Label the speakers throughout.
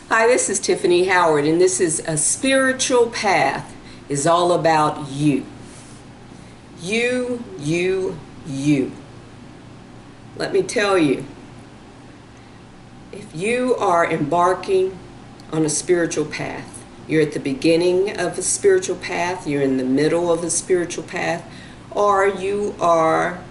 Speaker 1: Hi, this is Tiffany Howard, and this is A Spiritual Path is all about you. You. Let me tell you, if you are embarking on a spiritual path, you're at the beginning of a spiritual path, you're in the middle of a spiritual path, or you are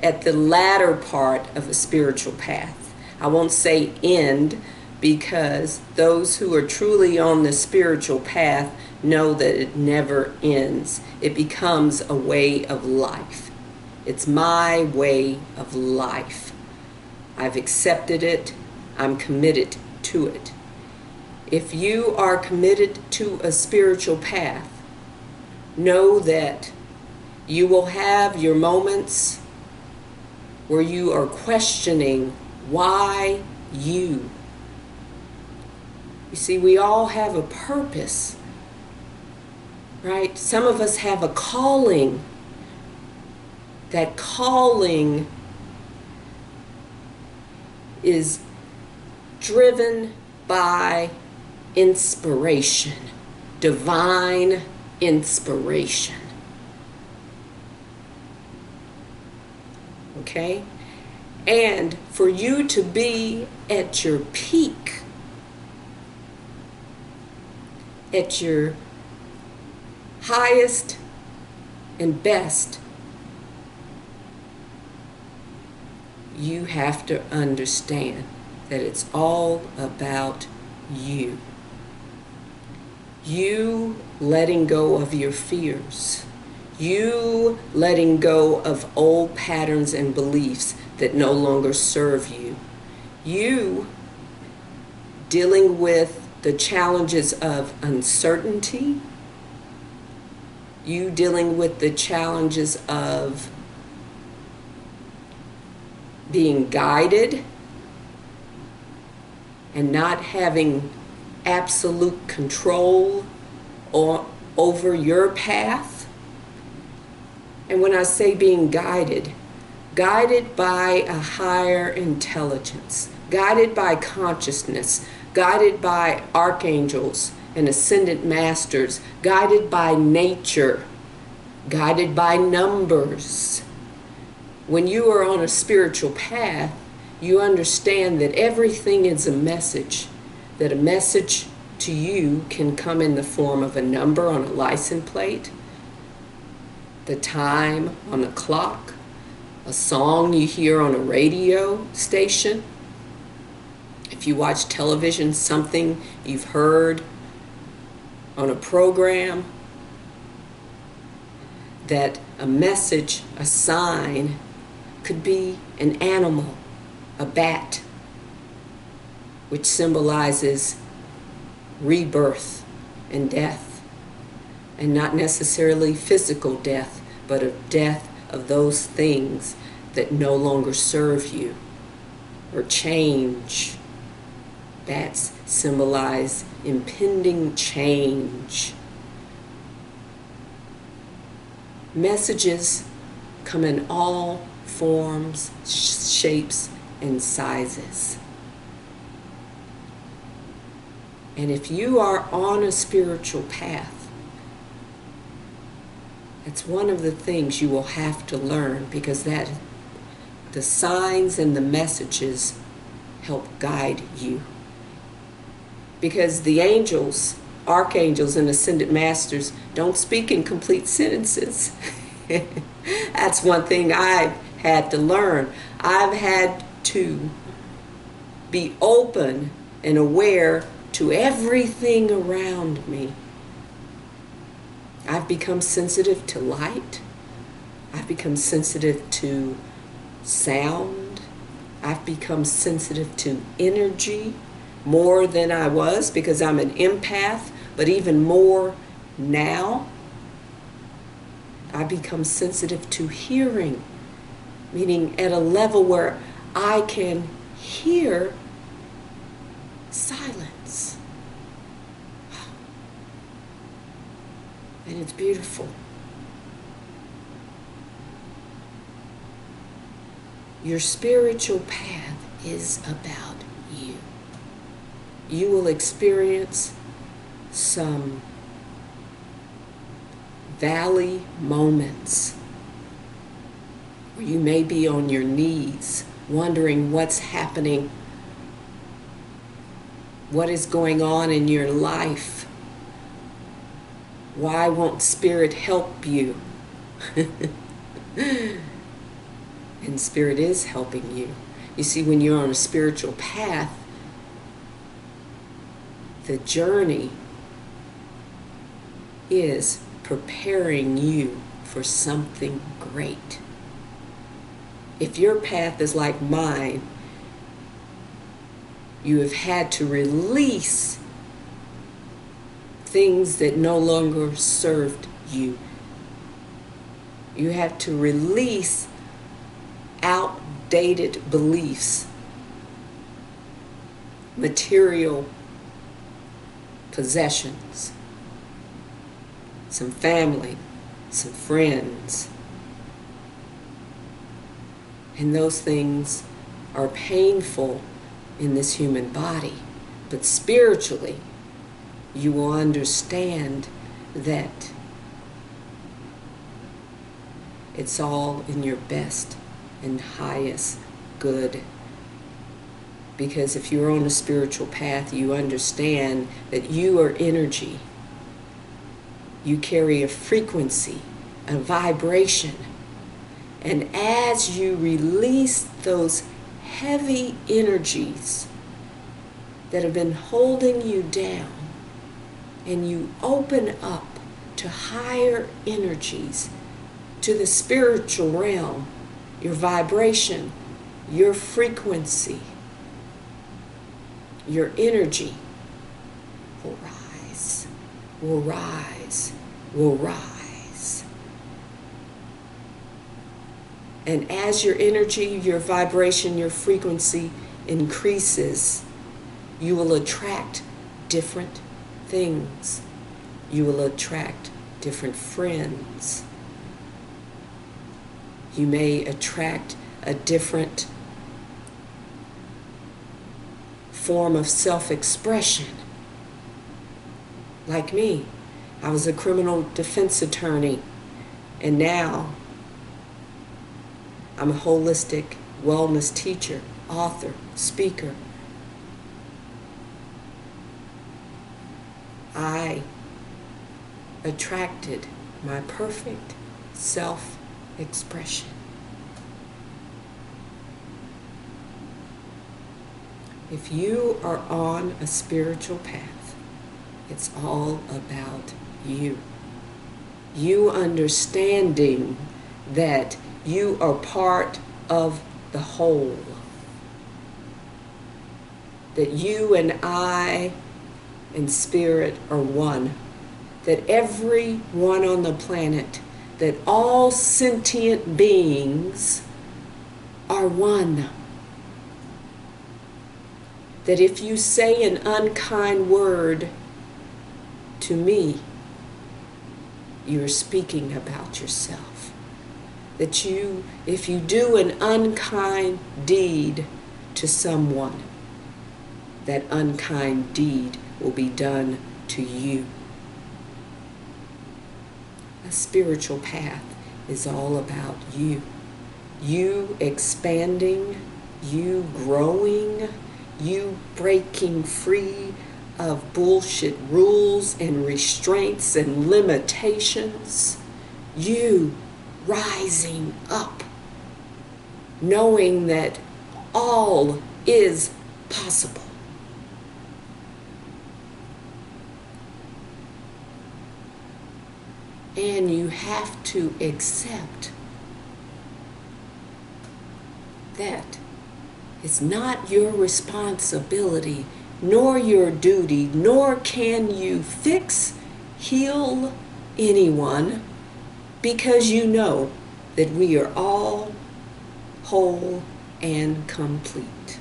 Speaker 1: at the latter part of a spiritual path. I won't say end, because those who are truly on the spiritual path know that it never ends. It becomes a way of life. It's my way of life. I've accepted it. I'm committed to it. If you are committed to a spiritual path, know that you will have your moments where you are questioning why you. You see, we all have a purpose, right? Some of us have a calling. That calling is driven by inspiration, divine inspiration. Okay? And for you to be at your peak, at your highest and best, you have to understand that it's all about you. You letting go of your fears. You letting go of old patterns and beliefs that no longer serve you. You dealing with the challenges of uncertainty. You dealing with the challenges of being guided and not having absolute control over your path. And when I say being guided by a higher intelligence, guided by consciousness, guided by archangels and ascended masters, guided by nature, guided by numbers. When you are on a spiritual path, you understand that everything is a message, that a message to you can come in the form of a number on a license plate, the time on a clock, a song you hear on a radio station. If you watch television, something you've heard on a program, that a message, a sign, could be an animal, a bat, which symbolizes rebirth and death, and not necessarily physical death, but a death of those things that no longer serve you, or change. Bats symbolize impending change. Messages come in all forms, shapes, and sizes. And if you are on a spiritual path, it's one of the things you will have to learn, because that the signs and the messages help guide you. Because the angels, archangels, and ascended masters don't speak in complete sentences. That's one thing I've had to learn. I've had to be open and aware to everything around me. I've become sensitive to light. I've become sensitive to sound. I've become sensitive to energy more than I was, because I'm an empath, but even more now. I become sensitive to hearing, meaning at a level where I can hear silence. And it's beautiful. Your spiritual path is about you. you will experience some valley moments where you may be on your knees wondering what's happening, what is going on in your life. Why won't Spirit help you? And Spirit is helping you. You see, when you're on a spiritual path, the journey is preparing you for something great. If your path is like mine, you have had to release things that no longer served you. You have to release outdated beliefs, material possessions, some family, some friends. And those things are painful in this human body. But spiritually, you will understand that it's all in your best and highest good. Because if you're on a spiritual path, you understand that you are energy. You carry a frequency, a vibration. And as you release those heavy energies that have been holding you down, and you open up to higher energies, to the spiritual realm, your vibration, your frequency, your energy will rise, will rise, will rise. And as your energy, your vibration, your frequency increases, you will attract different things. You will attract different friends. You may attract a different form of self-expression. Like me, I was a criminal defense attorney, and now I'm a holistic wellness teacher, author, speaker. I attracted my perfect self-expression. If you are on a spiritual path, it's all about you. You understanding that you are part of the whole. That you and I and Spirit are one. That everyone on the planet, that all sentient beings are one. That if you say an unkind word to me, you're speaking about yourself. That if you do an unkind deed to someone, that unkind deed will be done to you. A spiritual path is all about you. You expanding, you growing, you breaking free of bullshit rules and restraints and limitations. You rising up, knowing that all is possible. And you have to accept that it's not your responsibility, nor your duty, nor can you fix, heal anyone, because you know that we are all whole and complete.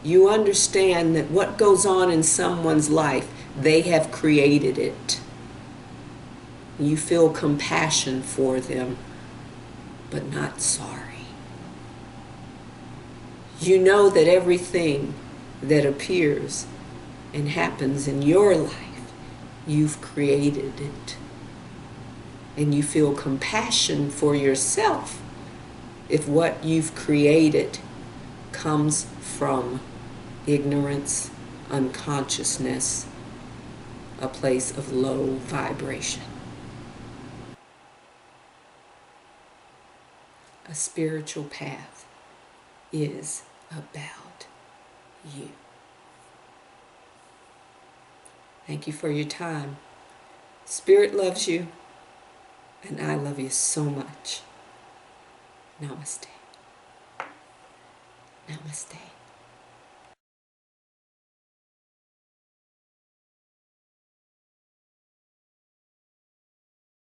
Speaker 1: You understand that what goes on in someone's life, they have created it. You feel compassion for them, but not sorry. You know that everything that appears and happens in your life, you've created it. And you feel compassion for yourself if what you've created comes from ignorance, unconsciousness, a place of low vibration. A spiritual path is about you. Thank you for your time. Spirit loves you, and I love you so much. Namaste. Namaste.